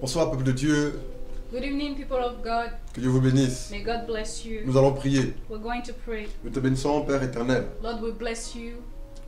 Bonsoir peuple de Dieu. Good evening, people of God. Que Dieu vous bénisse. May God bless you. Nous allons prier. We're going to pray. Nous te bénissons, Père éternel, Lord, we bless you,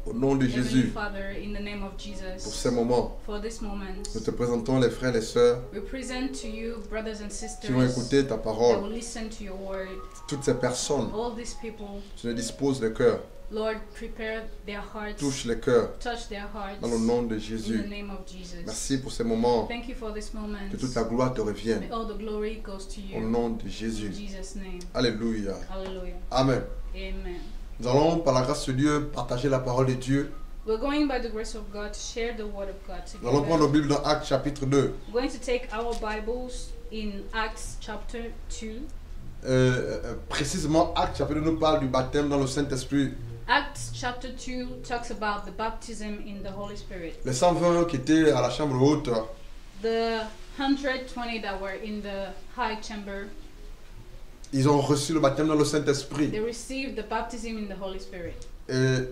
au nom de Heavenly Jésus, Father, in the name of pour Jesus, ces moments. for this moment. Nous te présentons les frères et les sœurs We present to you, brothers and qui sisters, vont écouter ta that parole. will listen to your word. Toutes ces personnes, All these people, tu les disposes le cœur, Lord, prepare their hearts, touche les cœurs touch their hearts, dans le nom de in Jésus. the name of Jesus. Merci pour ces moments. Thank you for this moment. Que toute la gloire te revienne. May all the glory goes to Au you. nom de In Jésus. Jesus' name. Alléluia. Hallelujah. Amen. Amen. Nous allons, par la grâce de Dieu, partager la parole de Dieu. We're going by the grace of God to share the word of God Nous allons prendre nos together. Bibles dans Actes chapitre 2. We're going to take our Bibles in Acts chapter 2. Précisément, Actes chapitre 2 nous parle du baptême dans le Saint-Esprit. Acts chapter 2 talks about the baptism in the Holy Spirit. Les 120 qui étaient à la chambre haute, The 120 that were in the high chamber, ils ont reçu le baptême dans le Saint-Esprit. they received the baptism in the Holy Spirit. Et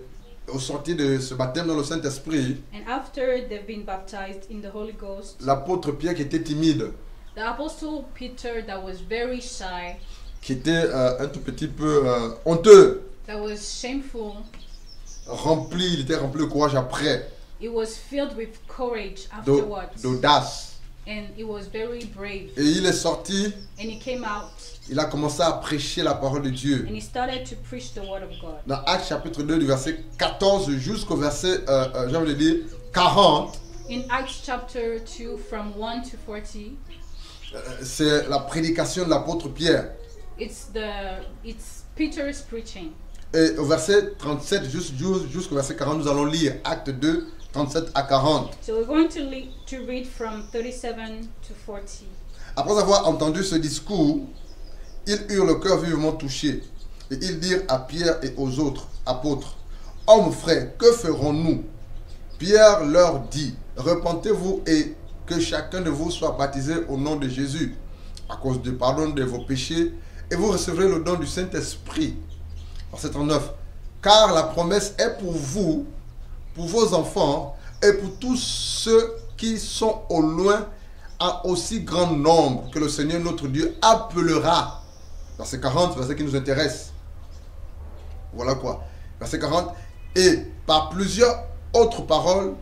au sortir de ce baptême dans le Saint-Esprit, And after they've been baptized in the Holy Ghost, l'apôtre Pierre qui était timide, the apostle Peter, that was very shy, qui était un tout petit peu honteux, that was shameful, il était rempli de courage après, he was filled with courage afterwards, d'audace. and he was very brave. Et il est sorti, And he came out il a commencé à prêcher la parole de Dieu. and he started to preach the word of God. Dans Actes chapitre 2 du verset 14 jusqu'au verset, j'ai envie de dire, 40, In Acts chapter 2 from 1 to 40, c'est la prédication de l'apôtre Pierre. it's Peter's preaching. Et au verset 37 jusqu'au verset 40, nous allons lire Acte 2, 37 à 40. So we're going to read from 37 to 40. Après avoir entendu ce discours, ils eurent le cœur vivement touché. Et ils dirent à Pierre et aux autres apôtres, « Hommes frères, que ferons-nous » Pierre leur dit, « Repentez-vous et que chacun de vous soit baptisé au nom de Jésus, à cause du pardon de vos péchés, et vous recevrez le don du Saint-Esprit. » Verset 39. « Car la promesse est pour vous, pour vos enfants, et pour tous ceux qui sont au loin, à aussi grand nombre que le Seigneur notre Dieu appellera. » Verset 40, verset qui nous intéresse. Voilà quoi. Verset 40. « Et par plusieurs autres paroles,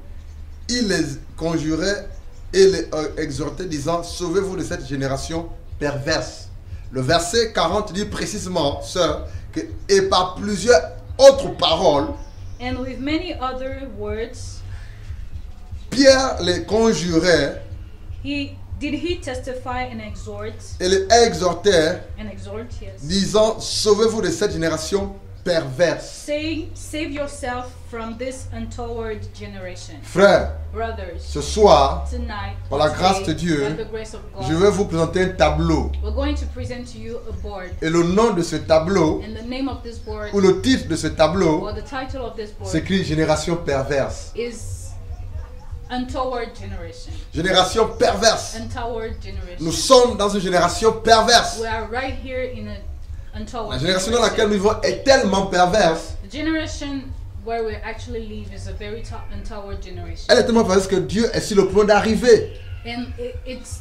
il les conjurait et les exhortait, disant, sauvez-vous de cette génération perverse. » Le verset 40 dit précisément, sœur, que et par plusieurs autres paroles, And with many other words, Pierre les conjurait did he testify and exhort, et les exhortait, yes, disant, sauvez-vous de cette génération perverse. saying, save yourself from this untoward generation. Frères, Brothers, ce soir, tonight, par la today, grâce de Dieu, by the grace of God, je vais vous présenter un tableau. we're going to present to you a board. Et le nom de ce tableau, And the name of this board, ou le titre de ce tableau, or the title of this board, s'écrit Génération perverse. is Untoward Generation. Génération perverse. Untoward Generation. Nous sommes dans une génération perverse. We are right here in a untoward La génération dans laquelle nous vivons est tellement perverse. The generation where we actually live is a very untoward generation. Elle est tellement perverse que Dieu est sur le point d'arriver. And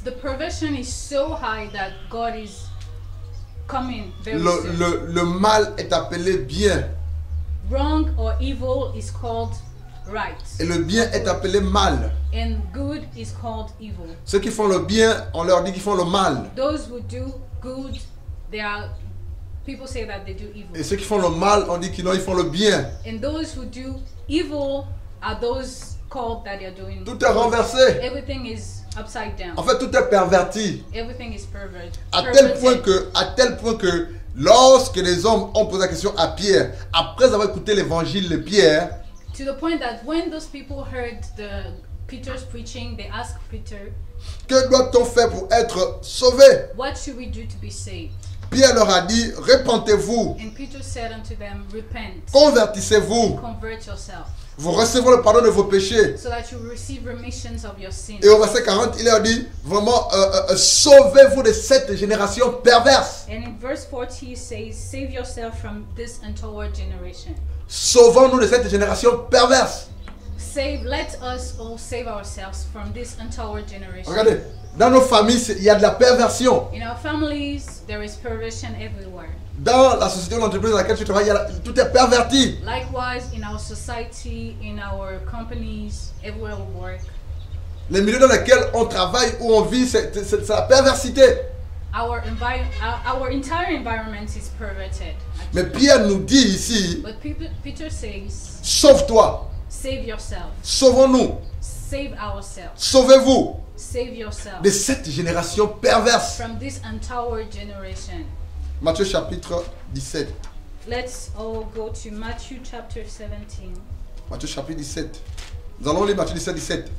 the perversion is so high that God is coming very soon. Le mal est appelé bien. Wrong or evil is called right. Et le bien est appelé mal. And good is called evil. Ceux qui font le bien, on leur dit qu'ils font le mal. Those who do good, people say that they do evil. Et ceux qui font le mal, on dit qu'ils font le bien. And those who do evil are those called that they are doing Tout est renversé. Everything is upside down. En fait, tout est perverti. Everything is perverted. À tel point que lorsque les hommes ont posé la question à Pierre, après avoir écouté l'évangile de Pierre, to the point that when those people heard Peter's preaching, they asked Peter, que doit-on faire pour être sauvé? what should we do to be saved? Pierre leur a dit, repentez-vous, And Peter said unto them, repent, convertissez-vous convert yourself. vous recevrez le pardon de vos péchés. so that you will receive remissions of your sins. Et au verset 40, il leur dit vraiment, sauvez-vous de cette génération perverse. And in verse 40 it says, save yourself from this untoward generation. Sauvons-nous de cette génération perverse. Let us all save ourselves from this untoward generation. Regardez, dans nos familles, il y a de la perversion. In our families, there is perversion everywhere. Dans la société ou l'entreprise dans laquelle tu travailles, tout est perverti. Likewise, in our society, in our companies, everywhere we work. Les milieux dans lesquels on travaille, où on vit, c'est la perversité. Our entire environment is perverted. Mais Pierre nous dit ici, But Peter says, sauve-toi, save yourself. sauvons-nous, Save ourselves. sauvez-vous Save yourself de cette génération perverse. from this untoward generation. Matthieu chapitre 17. Let's all go to Matthew chapter 17. Matthieu chapitre 17. Nous allons lire Matthieu 17, 17.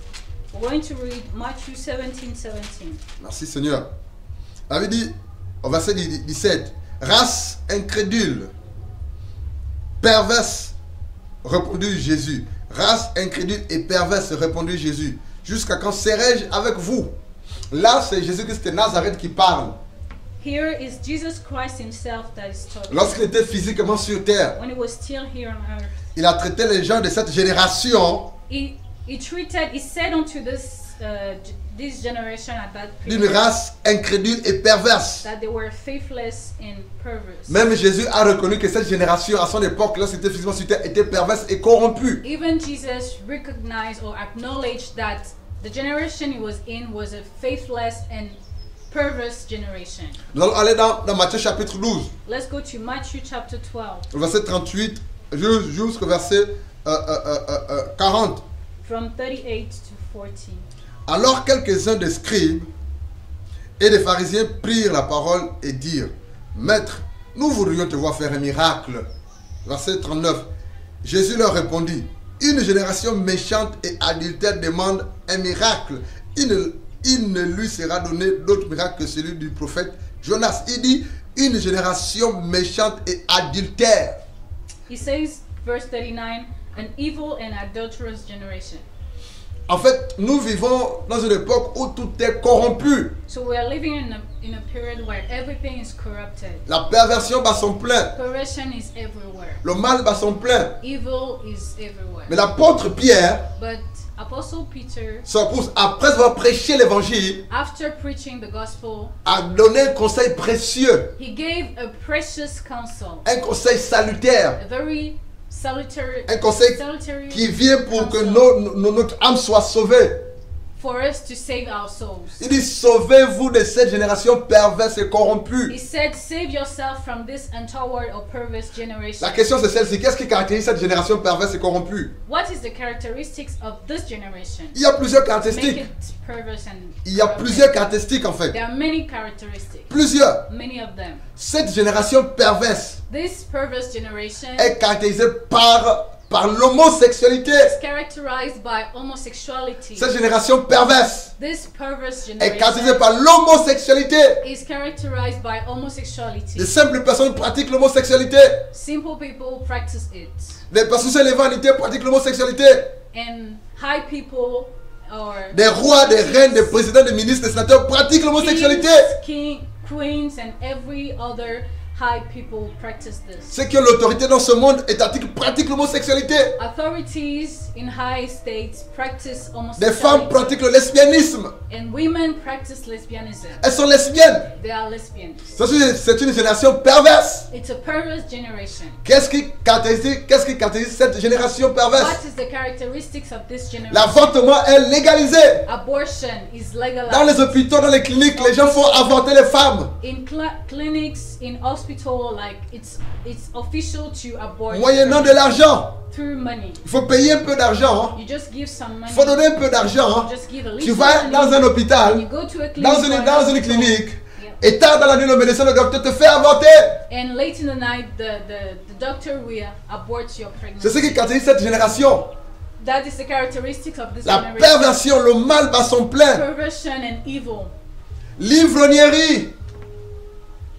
We're going to read Matthew 17, 17. Merci Seigneur. La Bible dit au verset 17, race incrédule, perverse, répondit Jésus. Race incrédule et perverse, répondit Jésus. Jusqu'à quand serai-je avec vous? Là, c'est Jésus-Christ de Nazareth qui parle. Here is Jesus Christ himself that is talking. Lorsqu'il était physiquement sur terre, When he was still here on earth, il a traité les gens de cette génération he said unto this generation at that d'une period race incrédule et perverse. that they were faithless and perverse. Même Jésus a reconnu que cette génération, à son époque, lorsqu'il était physiquement sur terre, était perverse et corrompue. Even Jesus recognized or acknowledged that the generation he was in was a faithless and perverse generation. Nous allons aller dans Matthieu chapitre 12, Let's go to Matthew chapter 12, verset 38 jusqu'au verset 40. from 38 to 40. Alors quelques-uns des scribes et des pharisiens prirent la parole et dirent, Maître, nous voudrions te voir faire un miracle. Verset 39. Jésus leur répondit, une génération méchante et adultère demande un miracle. Il ne lui sera donné d'autre miracle que celui du prophète Jonas. Il dit, une génération méchante et adultère. He says, verse 39, an evil and adulterous generation. En fait, nous vivons dans une époque où tout est corrompu. So we are living in a period where everything is corrupted. La perversion bat son plein. Perversion is everywhere. Le mal bat son plein. Evil is everywhere. Mais l'apôtre Pierre But Apostle Peter, s'oppose, après avoir prêché l'évangile, after preaching the gospel, a donné un conseil précieux, he gave a precious counsel, un conseil salutaire, a very salutary un conseil qui vient pour que notre âme soit sauvée. for us to save our souls. Il dit, sauvez-vous de cette génération perverse et He corrompue. said, save yourself from this untoward or perverse generation. La question c'est celle-ci, qu'est-ce qui caractérise cette génération perverse et corrompue? What is the characteristics of this generation? Il y a plusieurs Make caractéristiques. it perverse and Il y a corrupted? plusieurs caractéristiques en fait. There are many characteristics, Plusieurs. many of them. Cette génération perverse This perverse generation est caractérisée par l'homosexualité. is characterized by homosexuality. Cette génération perverse This perverse est caractérisée generation par l'homosexualité. is characterized by homosexuality. De simples personnes pratiquent l'homosexualité. Simple people practice it, Les personnes sur les vanité pratiquent l'homosexualité. and high people or Des rois, des reines, des présidents, des ministres, des sénateurs pratiquent l'homosexualité. queens, and every other high people practice this. Ceux qui ont l'autorité dans ce monde étatique pratiquent l'homosexualité. Authorities in high states practice Des femmes homosexuality, pratiquent le lesbianisme. and women practice lesbianism. Elles sont lesbiennes. They are lesbians. C'est une génération perverse. It's a perverse generation. Qu'est-ce qui caractérise cette génération perverse? What is the characteristics of this generation? L'avortement est légalisé. Abortion is Dans legalized. les hôpitaux, dans les cliniques, les gens font avorter les femmes. In clinics, in hospital, like it's official to abort Moyennant de l'argent. through money. Il faut payer un peu d'argent. Hein. You just give some money. Il faut donner un peu d'argent. Hein. You just give a Tu little vas money. dans un hôpital, You go to a clinic. dans or an une hospital, clinique, yeah. et tard dans la nuit, le médecin, le docteur te fait avorter. And late in the night, the doctor will abort your C'est ce pregnancy. qui caractérise cette génération. That is the characteristics of this La generation. perversion, le mal bat son plein. Perversion and evil. L'ivrognerie,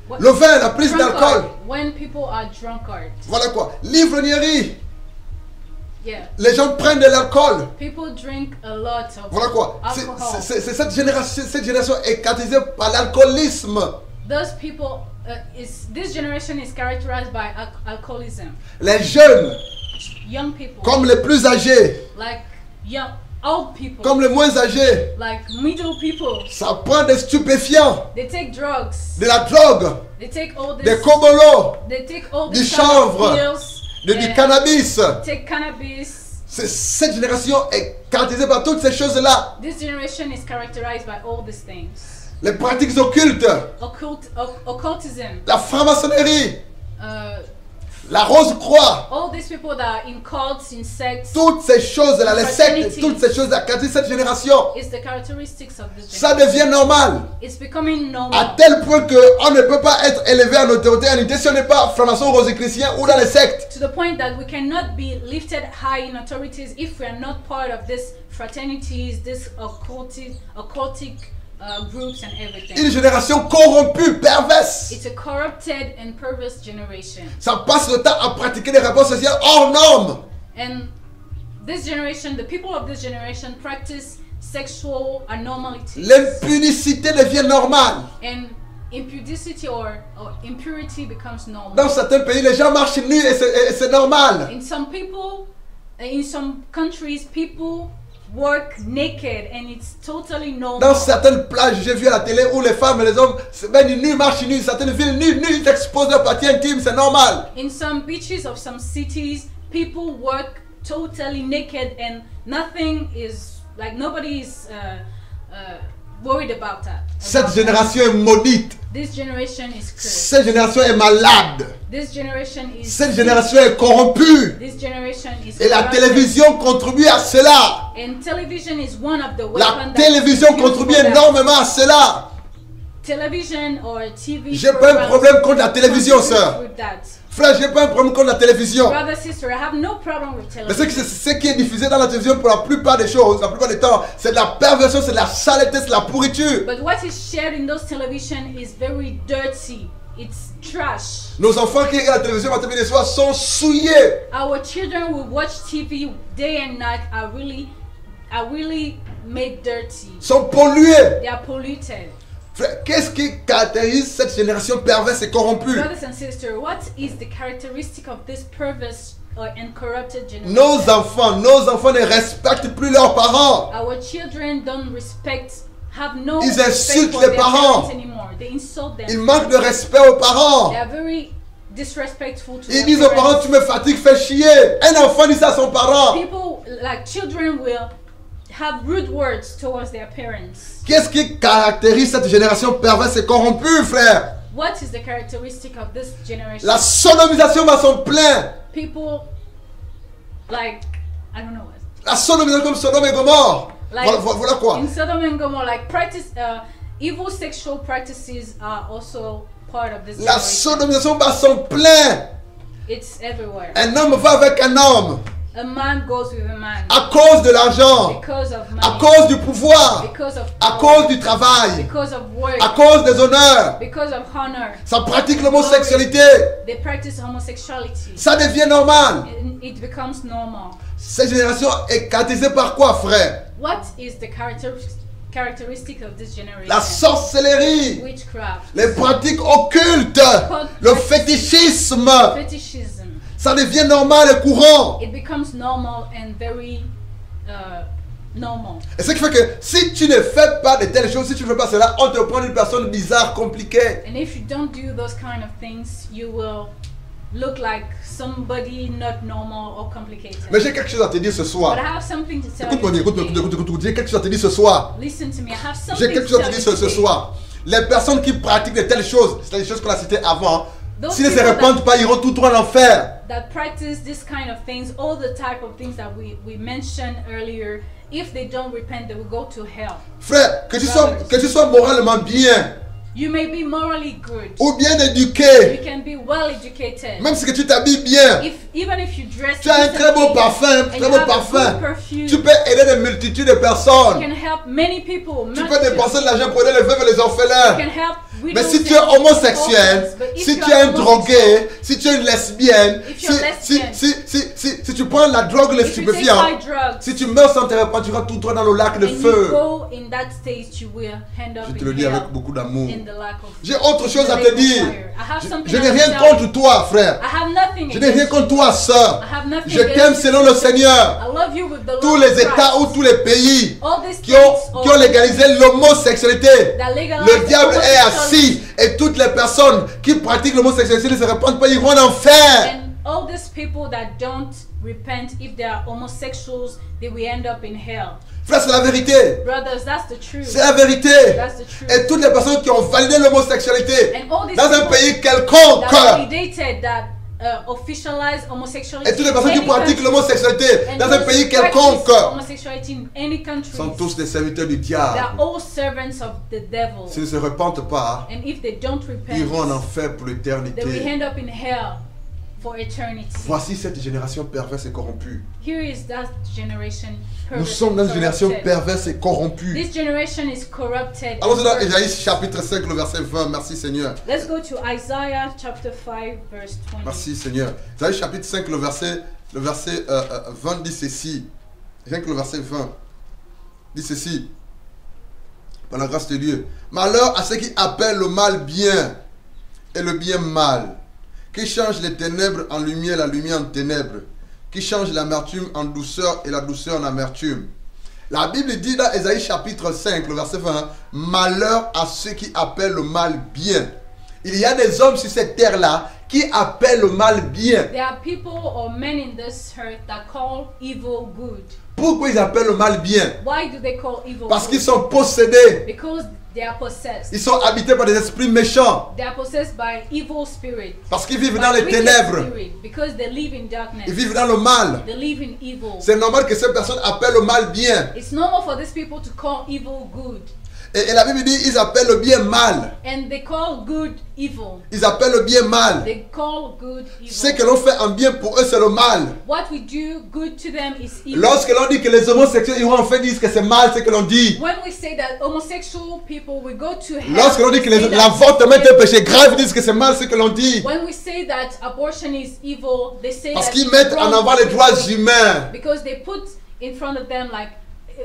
What- le vin, la prise Drunkard, d'alcool. when people are drunkards. Voilà quoi. L'ivrognerie, Yeah. Les gens prennent de l'alcool. People drink a lot of Voilà quoi. alcohol. C'est cette génération est caractérisée par l'alcoolisme. Those people, this generation is characterized by alcoholism. Les jeunes, Young people, comme les plus âgés, like young, old people, comme les moins âgés, like middle people. ça prend des stupéfiants, They take drugs. de la drogue, They take all des this. cobolos, They take all du this kind of chanvre, pills. du cannabis. Take cannabis. Cette génération est caractérisée par toutes ces choses-là. This generation is characterized by all these things. Les pratiques occultes, Occultism. la franc-maçonnerie, Uh, la rose-croix, all these people that are in cults, in sects, toutes ces choses-là, les sectes, Fraternity. toutes ces choses-là caractérisent cette génération. is the characteristics of this Ça generation. devient normal. It's becoming À normal. tel point qu'on ne peut pas être élevé en autorité en unité si on n'est pas franc-maçon, rosicrucien ou dans les sectes. To the point that we cannot be lifted high in authorities if we are not part of these fraternities, these occultic groups and everything. Une génération corrompue, perverse. It's a corrupted and perverse generation. Ça passe le temps à pratiquer des rapports sociaux hors normes. And this generation, the people of this generation practice sexual anomalies. L'impunicité devient normale. And impudicity or impurity becomes Dans normal. certains pays, les gens marchent nus et c'est normal. In some countries, people work naked and it's totally Dans normal. certaines plages, j'ai vu à la télé où les femmes et les hommes se baignent nus, marchent nus. Certaines villes nus, ils exposent leurs parties intimes, c'est normal. In some beaches of some cities, people work totally naked and nothing is like nobody is worried about that. Cette génération est maudite. This generation is cursed. Cette génération est malade. This generation is Cette génération est corrompue. This generation is Et la corrupted. télévision contribue à cela. And television is one of the La weapons télévision contribue énormément à cela. Television or TV. J'ai pas un programs problème contre la télévision, contribute sœur. with that. Frère, j'ai pas un problème contre la télévision. Brother, sister, I have no problem with Mais television. ce qui est diffusé dans la télévision pour la plupart des choses, la plupart du temps, c'est de la perversion, c'est de la saleté, c'est de la pourriture. But what is shared in those television is very dirty. It's trash. Nos enfants qui regardent la télévision matin, midi et soir sont souillés. Our children will watch TV day and night are really made dirty. Sont pollués. They are polluted. Frère, qu'est-ce qui caractérise cette génération perverse et corrompue? Brothers and sisters, what is the characteristic of this perverse and corrupted generation? Nos enfants ne respectent plus leurs parents. Our children don't have no Ils respect insultent for les their parents. parents anymore. They insult them. Ils manquent de respect aux parents. They are very disrespectful to Ils their disent aux parents, parents. tu me fatigues, fais chier. Un enfant dit ça à son parent. People, like children, will have rude words towards their parents. Qu'est-ce qui caractérise cette génération perverse et corrompue, frère? What is the characteristic of this generation? La sodomisation va son plein. People, like, I don't know what. La sodomisation comme Sodome et Gomorre. Like, Voilà quoi. in Sodom and Gomorrah, like evil sexual practices are also part of this La generation. sodomisation va son plein. It's everywhere. Un homme va avec un homme A man goes with a man à cause de l'argent, because of à money, cause du pouvoir, because of à power, cause du travail, because of work, à cause des honneurs. because of honor. Ça pratique l'homosexualité. They practice homosexuality. Ça devient normal. And it becomes normal. Cette génération est caractérisée par quoi, frère? What is the characteristic of this generation? La sorcellerie, Witchcraft, les pratiques occultes, le fétichisme. fetishism. Ça devient normal et courant. It becomes normal and very normal. Et ce qui fait que si tu ne fais pas de telles choses, si tu ne fais pas cela, on te prend une personne bizarre, compliquée. And if you don't do those kind of things, you will look like somebody not normal or complicated. Mais j'ai quelque chose à te dire ce But soir. I have something to tell Écoute-moi bien, you today. écoute. J'ai quelque chose à te dire ce soir. Listen to me. I have J'ai something quelque to chose à te tell dire you ce today. soir. Les personnes qui pratiquent de telles choses, c'est des choses qu'on a citées avant, Those s'ils ne se people répandent pas, ils iront tout droit en enfer. that practice this kind of things, all the type of things that we mentioned earlier, if they don't repent, they will go to hell. Frère, que tu sois moralement bien You may be morally good. ou bien You éduqué, can be well educated. même si que tu t'habilles bien, Even if you dress tu as un très beau decently parfum, un and très you beau have a parfum, good perfume, tu peux aider des multitudes de you personnes. can help many people. Tu peux dépenser de l'argent pour aider les veuves et les You orphelins. can help We Mais don't si say tu es homosexuel, focus, but if si you tu es are un drogué, si tu es une lesbienne, If you're lesbian, si tu prends la drogue, les if you take stupéfiants, high drugs, si tu meurs sans te répandre, tu vas tout droit dans le lac de and you feu. go in that stage, you will end up Je te in le dis hell, avec beaucoup d'amour. in the lack of J'ai autre chose à the te lake of dire. fire. I have something Je n'ai I will rien tell you. contre toi, frère. I have nothing Je n'ai rien against contre you. toi, sœur. I have nothing Je t'aime against selon you. le Seigneur. I love you with the love Tous of les Christ. États ou tous les pays All these qui ont states légalisé l'homosexualité. that legalize Le diable est homosexuality, assis et toutes les personnes qui pratiquent l'homosexualité ne se répandent pas, iront en enfer. and all these people that don't repent, if they are homosexuals, they will end up in hell. Frère, c'est la vérité. Brothers, that's the truth. C'est la vérité. That's the truth. Et toutes les personnes qui ont validé l'homosexualité And all these dans un people pays quelconque, that validated, that officialized homosexuality, et toutes les personnes in qui any pratiquent country, l'homosexualité and dans un those pays who practice quelconque homosexuality in any country, sont tous des serviteurs du they diable. are all servants of the devil. S'ils ne se repentent pas, And if they don't repent, ils iront en enfer pour they will l'éternité. end up in hell for eternity. Voici cette génération perverse et corrompue. Here is that generation. Nous perverse sommes dans and une génération corrupted. perverse et corrompue. This generation is corrupted. Allons and dans perverse. Ésaïe chapitre 5, le verset 20. Merci Seigneur. Let's go to Isaiah chapter 5 verse 20. Merci Seigneur. Ésaïe chapitre 5, le verset 20 dit ceci. Rien que le verset 20 dit ceci. Par la grâce de Dieu. Malheur à ceux qui appellent le mal bien et le bien mal. Qui changent les ténèbres en lumière, la lumière en ténèbres. Qui changent l'amertume en douceur et la douceur en amertume. La Bible dit dans Ésaïe chapitre 5, le verset 20, malheur à ceux qui appellent le mal bien. Il y a des hommes sur cette terre-là qui appellent le mal bien. There are people or men in this earth that call evil good. Pourquoi ils appellent le mal bien? Why do they call evil Parce good? qu'ils sont possédés. Because they are possessed. Ils sont habités par des esprits méchants. They are possessed by evil spirit. Parce qu'ils vivent By dans les wicked ténèbres. spirit, because they live in darkness. Ils vivent dans le mal. They live in evil. C'est normal que ces personnes appellent le mal bien. It's normal for these people to call evil good. Et la Bible dit, ils appellent le bien mal. And they call good evil. Ils appellent le bien mal. They call good Ce que evil. l'on fait en bien pour eux, c'est le mal. What we do good to them is evil. Lorsque l'on dit que les homosexuels iront en fait disent que c'est mal, c'est que l'on dit. When we say that homosexual people will go to hell, Lorsque l'on dit que we say that l'avortement est un péché grave, ils disent que c'est mal, c'est que l'on dit. when we say that abortion is evil, they say Parce that qu'ils it's mettent en wrong avant les droits humains. because they put in front of them like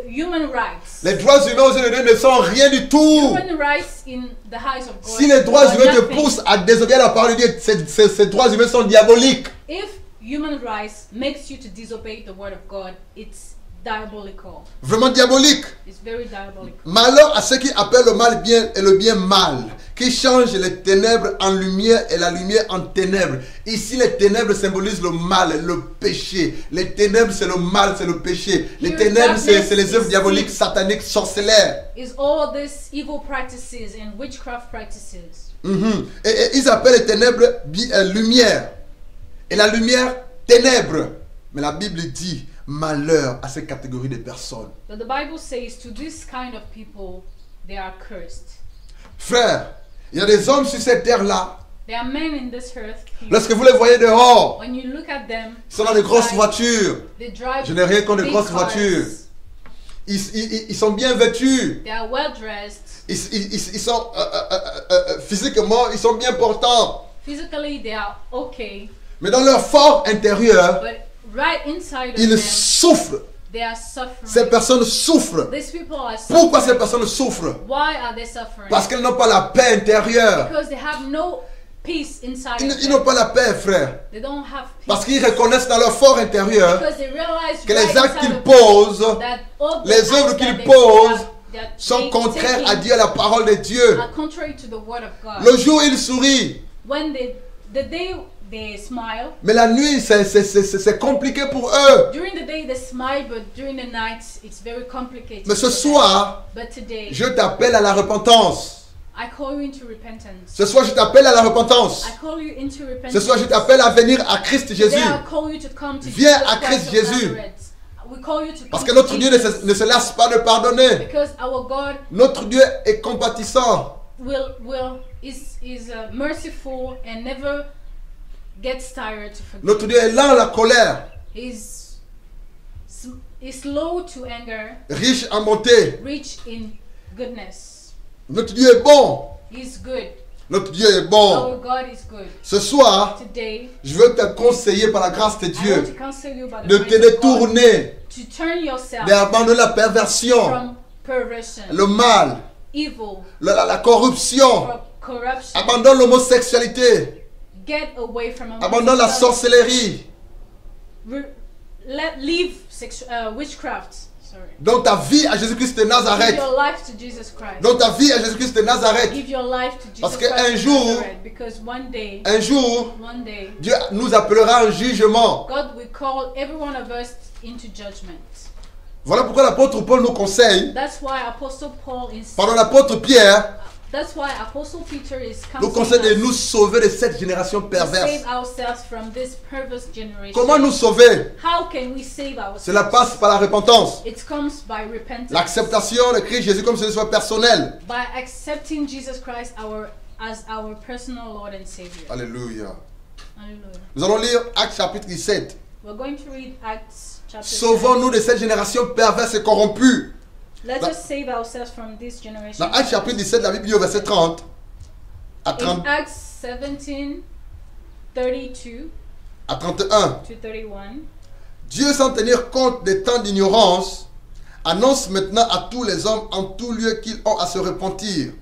human rights. Les droits humains aux yeux de Dieu ne sont rien du tout. Human rights in the eyes of God. Si les droits are humains te nothing. poussent à désobéir à la parole de Dieu, ces droits humains sont diaboliques. If human rights makes you to disobey the word of God, it's diabolical. Vraiment diabolique. It's very diabolical. Malheur à ceux qui appellent le mal bien et le bien mal, qui changent les ténèbres en lumière et la lumière en ténèbres. Ici, les ténèbres symbolisent le mal, le péché. Les ténèbres, c'est le mal, c'est le péché. Les Here, ténèbres, c'est darkness les œuvres is diaboliques, sin. sataniques, sorcellaires. Is all these evil practices and witchcraft practices. Et ils appellent les ténèbres lumière. Et la lumière, ténèbres. Mais la Bible dit malheur à ces catégories de personnes. But the Bible says to this kind of people, they are cursed. Frère, il y a des hommes sur cette terre-là. There are men in this earth. Lorsque vous les voyez dehors, When you look at them, ils sont dans de grosses outside, voitures. they drive Je n'ai rien contre les big grosses cars. voitures. Ils sont bien vêtus. They are well dressed. Ils sont physiquement, ils sont bien portants. Physically, they are okay. Mais dans leur fort intérieur, But right inside of ils them, souffrent. they are Ces suffering. personnes souffrent. These people are Pourquoi ces suffering. personnes souffrent? Why are they suffering? Parce qu'elles n'ont pas la paix intérieure. Because they have no peace inside of Ils n'ont them. pas la paix, frère. They don't have peace. Parce qu'ils reconnaissent dans leur fort intérieur Because they realize que right les actes inside qu'ils of them posent that all the les acts œuvres that qu'ils they- posent that sont they contraires taking à Dieu, à la parole de Dieu. are contrary to the word of God. Le jour, ils sourient. When the day they smile, Mais la nuit, c'est compliqué pour eux. during the day they smile, but during the night it's very complicated. Mais ce for them. soir, But today, je t'appelle à la repentance. I call you into repentance. Ce soir, je t'appelle à la repentance. I call you into repentance. Ce soir, je t'appelle à venir à Christ Jésus. Today I call you to come to Viens Jesus à Christ Christ of Jésus. Nazareth. We call you to Parce come que notre to Dieu Jesus. ne se lasse pas de pardonner. Because our God Notre Dieu est compatissant. is merciful and never gets tired to forgive. Notre Dieu est lent à la colère, Is slow to anger, riche en bonté. rich in goodness. Notre Dieu est bon. He's good. Notre Dieu est bon. Our God is good. Ce soir, Today, je veux te conseiller par la grâce de I want to Dieu counsel you by the de te grace of God détourner, to turn yourself d'abandonner la perversion, from perversion, le mal, evil, la corruption. from corruption. Abandonne l'homosexualité. Get away from Abandonne la homosexuality. sorcellerie. Leave witchcraft. Sorry. Donne ta vie à Jésus-Christ de Give Nazareth. your life to Jesus Christ. Donne ta vie à Jésus-Christ de Nazareth. Give your life to Jesus Parce Christ. qu'un of jour- Nazareth, because one day, Un jour, Dieu nous appellera en jugement. God will call every one of us into judgment. Voilà pourquoi l'apôtre Paul nous conseille, That's why Apostle Paul is. pardon, l'apôtre Pierre That's why Apostle Peter is nous counseling conseille de us nous sauver de cette génération to perverse. save ourselves from this perverse generation. Comment nous sauver? How can we save ourselves? Cela passe par la repentance, It comes by repentance. l'acceptation de Christ Jésus comme si ce soit personnel. By accepting Jesus Christ as our personal Lord and Savior. Alléluia. Hallelujah. Nous allons lire Actes chapitre 17. We're going to read Acts chapter 7. Sauvons-nous de cette génération perverse et corrompue. Let Dans- us save ourselves from this generation. Dans Actes chapitre 17, la Bible dit au verset 30 à, 30 In Acts 17, 32 à 31. to 31, Dieu, sans tenir compte des temps d'ignorance, annonce maintenant à tous les hommes en tout lieu qu'ils ont à se repentir,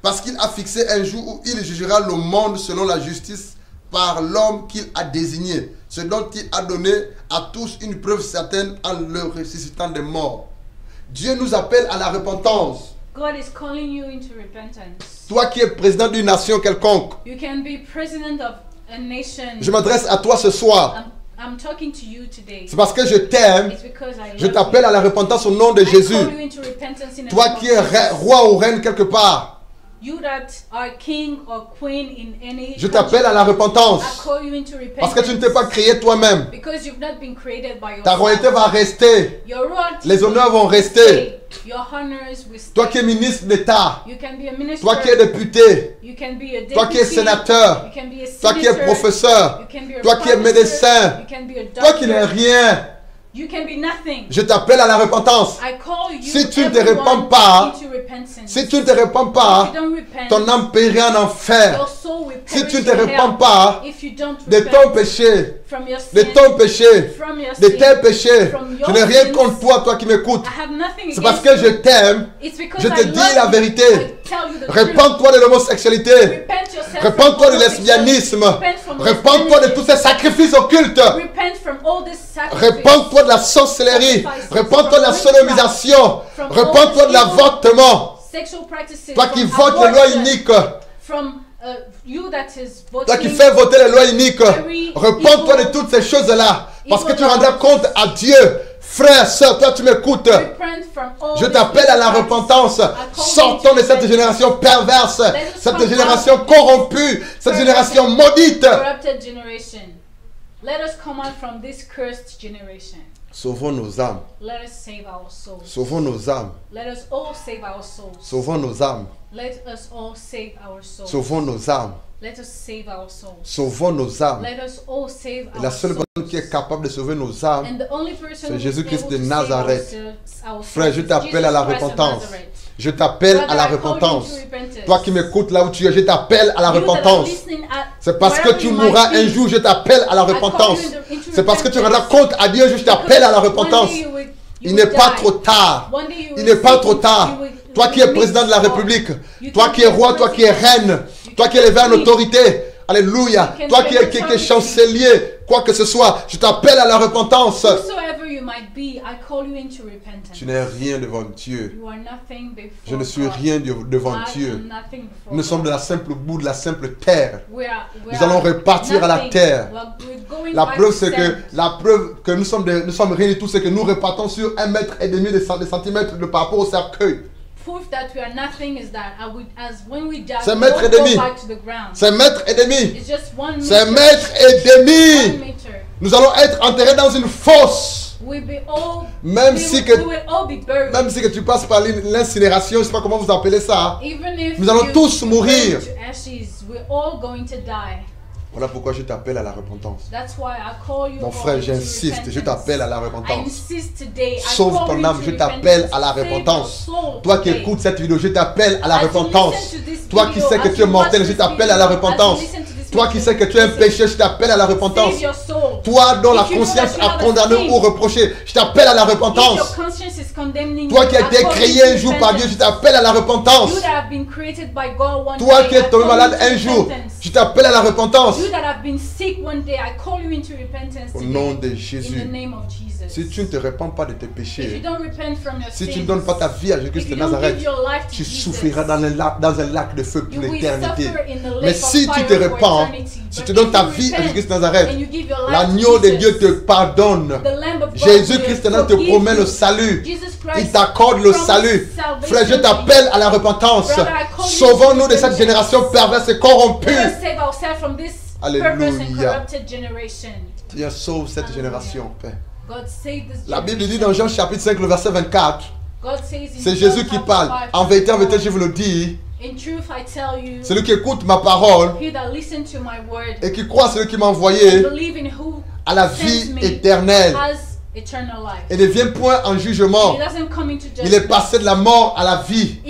parce qu'il a fixé un jour où il jugera le monde selon la justice par l'homme qu'il a désigné, ce dont il a donné à tous une preuve certaine en le ressuscitant des morts. Dieu nous appelle à la repentance. God is calling you into repentance. Toi qui es président d'une nation quelconque, You can be president of a nation. je m'adresse à toi ce soir. I'm talking to you today. C'est parce que je t'aime, It's because I je love t'appelle you. à la repentance au nom de I call Jésus. you into repentance in the Toi name of qui es Jesus. roi ou reine quelque part, You that are king or queen in any je t'appelle à la repentance. I call you into repentance. Parce que tu ne t'es pas créé toi-même. Because you've not been created by yourself. Ta royauté va rester. Your royalty Les honneurs vont will rester. stay. Your honors will stay. Toi qui es ministre d'État, You can be a minister. toi qui es député, You can be a deputy. toi qui es sénateur, You can be a toi qui es senator. professeur, You can be a toi qui es professor. médecin, You can be a doctor. toi qui n'es rien, You can be nothing. je t'appelle à la repentance. I call you Si tu ne te everyone répands pas, into repentance. Si tu ne te répands If pas, you don't repent, ton âme périra en enfer. your soul will Si perish tu ne te in répands hell. pas If you don't de repent ton péché, from your de sin, ton péché, from your de sin, tes péchés, from je your n'ai rien sins, contre toi, toi qui m'écoutes. I have nothing C'est parce against que je you. t'aime. It's because Je te I dis love la you. vérité. I tell you the truth. Répands-toi de l'homosexualité. Repent yourself Répands-toi from du lesbianisme. Repent from Répands-toi de tous ces sacrifices occultes. Repent from all this sacrifice. Répands-toi de la sorcellerie. Répands-toi de la sodomisation. Répands-toi de l'avortement. Sexual practices. Toi qui from votes les lois abortion, iniques. From you that is voting. Toi qui fais voter les lois iniques. Répands-toi de toutes ces choses-là. Parce que tu rendras compte à Dieu. Frère, soeur, toi tu m'écoutes. Repent from all Je these t'appelle à la practices. repentance. I call you Sortons de to cette repent. génération perverse, cette génération corrompue, cette génération maudite. Corrupted generation. Let us come out from this cursed generation. Sauvons nos âmes. Let us save our souls. Sauvons nos âmes. Let us all save our souls. Sauvons nos âmes. Let us all save our souls. Sauvons nos âmes. Let us save our souls. Sauvons nos âmes. Let us all save Et our la seule souls. personne qui est capable de sauver nos âmes, And the only person c'est who is Jésus-Christ able de to save Nazareth. our frère, je souls is t'appelle à la Jesus Christ of repentance. Nazareth. Je t'appelle à la Brother, I call you repentance. to repentance. Toi qui m'écoutes là où tu es, je t'appelle à la You that are repentance. listening at C'est parce que wherever tu you mourras might un be, jour, je t'appelle à la repentance. C'est parce que tu rendras compte à Dieu, je t'appelle à la repentance. Il n'est pas trop tard. Il n'est pas trop tard. Toi qui es président de la République, toi qui es roi, toi qui es reine, toi qui es élevé en autorité, alléluia, toi qui es chancelier, quoi que ce soit, je t'appelle à la repentance. Whosoever you might be, I call you into repentance. Tu n'es rien devant Dieu. You are nothing before Je ne suis God. rien devant I Dieu. am nothing before Nous sommes de God. la simple boue, de la simple terre. We Nous allons are repartir à la nothing. terre. We're going La back preuve, to c'est que, sand. la preuve que nous sommes rien du tout, c'est que nous repartons sur 1,5 mètre de centimètres par rapport au cercueil. Proof that we are nothing is that as when we die, C'est we mètre et don't demi. go back to the ground. C'est 1,5 mètre. It's just 1 C'est 1,5 1 mètre. meter. Nous allons être enterrés dans une fosse. We'll be all, Même we, si will- que- we will all be buried. Même si que tu passes par l'incinération, je ne sais pas comment vous appelez ça. Even if Nous allons you tous burn mourir. to ashes, we're all going to die. Voilà pourquoi je t'appelle à la repentance. That's why I call you Mon all frère, into j'insiste, je t'appelle à la I repentance. insist today. I Sauve call ton you âme, to je t'appelle repentance. à la Save repentance. your soul Toi qui today. écoutes cette vidéo, je t'appelle à la As you repentance. listen to this Toi qui video, sais que as tu es you mortel, watch je this t'appelle à la video, as you repentance. listen to this Toi qui message, sais que tu es un listen. péché, je t'appelle à la repentance. Save your soul. Toi dont la If you know conscience that you a have a condamné sin, ou reproché, je t'appelle à la if your repentance. conscience is condemning Toi you, qui as I été call créé you to un jour par Dieu, je repentance. t'appelle à la repentance. You that have been created by God one Toi day, qui I es tombé call malade you to un jour, repentance. je t'appelle à la repentance. You that have been sick one day, I call you into repentance Au today. nom de In the Jésus. name of Jesus. Si tu ne te répands pas de tes If you péchés, don't repent from your si tu sins, ne donnes pas ta vie à Jésus-Christ if de you don't Nazareth, give your life to tu Jesus, souffriras dans un lac de feu pour you will l'éternité. suffer in the lake Mais of si tu fire te for répands, eternity. si But tu donnes if ta you vie à repent Jésus-Christ de Nazareth, and you give your life l'agneau to de Jesus, Dieu te pardonne. the Lamb of God Jésus-Christ will te forgive promet you. le salut. Jesus Il Christ t'accorde le promised salut. salvation Frère, je to you. t'appelle à la repentance. Brother, I call you Sauvons-nous to de cette repentance. génération perverse et corrompue. Let us save ourselves from this Alléluia. perverse and corrupted generation. Seigneur, sauve cette Alléluia. génération, Père. God save this La Bible dit generation. dans Jean chapitre 5, le verset 24, God says in c'est John Jésus qui chapter parle. 5, En vérité, je vous le dis, in truth I tell you, celui qui écoute ma parole he that listen to my word et qui croit celui qui m'a envoyé believe in who à la sent vie me éternelle has eternal life. et ne vient point en jugement. He doesn't come into Il est judgment. passé de la mort à la vie.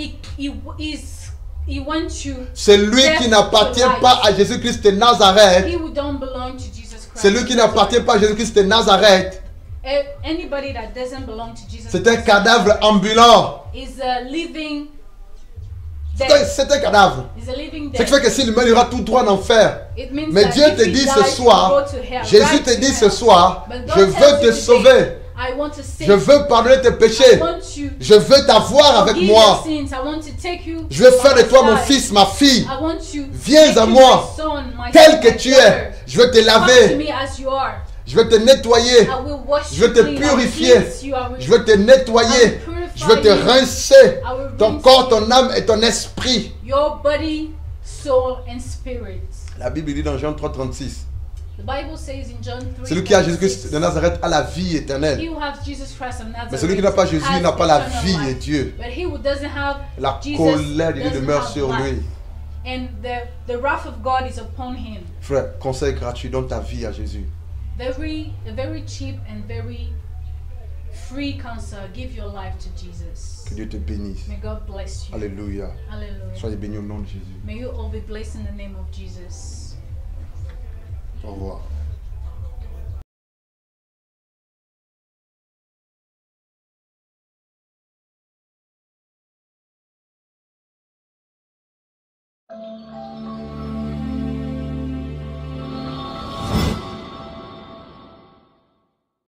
He went to C'est lui qui n'appartient pas à Jésus-Christ de Nazareth. he who don't belong to Jesus Christ. C'est lui qui n'appartient pas à Jésus-Christ de Nazareth. Anybody that doesn't belong to Jesus C'est un Christ cadavre ambulant. is a living C'est dead. un cadavre. Is a living Ce qui dead. fait que s'il meurt, il ira tout droit en enfer. It means Mais that Dieu if te he dit dies, ce he will soir, go to hell, Jésus right te to dit hell. ce soir, But je God veux tells te you sauver. today, I want to save Je veux pardonner tes you. I péchés. want you Je veux t'avoir avec forgive moi. your sins. I want to take you Je veux faire de by toi my mon side. fils, ma fille. I want you Viens make à you moi, my son, my tel son, que my tu daughter. es. Je veux te Come to laver. me as you are. Je veux te nettoyer. I will wash Je veux you te clean. I will purifier. cleanse you. I will- Je veux te nettoyer. Je veux te rincer. Ton corps, ton âme et ton esprit. your body, soul, and spirit. La Bible dit dans Jean 3,36. The Bible says in John 3, Celui qui a Jésus-Christ de Nazareth a la vie he éternelle. who has Jesus Christ of Nazareth Mais celui qui n'a pas Jésus has n'a pas la eternal vie life. et Dieu. But he who doesn't have La Jesus colère de Dieu doesn't demeure have sur life. lui. And the wrath of God is upon him. Frère, conseil gratuit, donne ta vie à Jésus. A very cheap and very free counsel. Give your life to Jesus. Que Dieu te bénisse. May God bless you. Alléluia. Hallelujah. Soyez bénis au nom de Jésus. May you all be blessed in the name of Jesus. Au revoir.